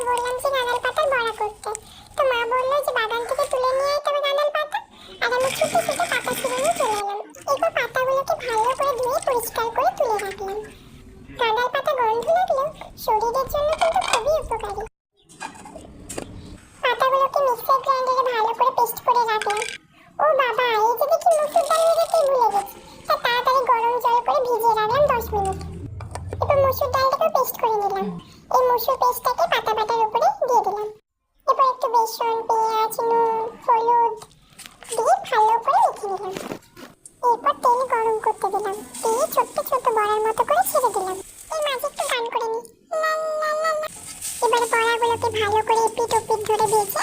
বললাম যে গাঁদাল পাতার বড়া করতে। তো মা বললো যে বাগান থেকে তুলে নিয়ে আয় তবে গাঁদাল পাতা। আর আমি ছুটে ছুটে পাতা ছিঁড়ে নিয়ে চলে এলাম। এরপর পাতাগুলোকে ভালো করে ধুয়ে পরিষ্কার করে তুলে রাখলাম। গাঁদাল পাতা গন্ধ লাগলেও শরীরের জন্য কিন্তু খুবই উপকারী। পাতাগুলোকে মিক্সার গ্রাইন্ডারে ভালো করে পেস্ট করে রাখলাম। ও বাবা, এই যে দেখি মসুর ডাল ভেজাতেই ভুলে গেছি। তা তাড়াতাড়ি গরম জল করে ভিজিয়ে রাখলাম 10 মিনিট। এরপর মসুর ডালটাকে পেস্ট করে নিলাম। এই মসুর পেস্টটাকে পাতা পাতার উপরে দিয়ে দিলাম। এরপর একটু বেসন, পেঁয়াজ, নুন, হলুদ দিয়ে ভালো করে মেখে নিলাম। এরপর তেল গরম করতে দিলাম, দিয়ে ছোট্ট ছোট্ট বড়ার মতো করে ছেড়ে দিলাম। এই মাঝে একটু গান করে নি, লা লা লা লা। এবারে বড়াগুলোকে ভালো করে এপিট ওপিট ধরে ভেজে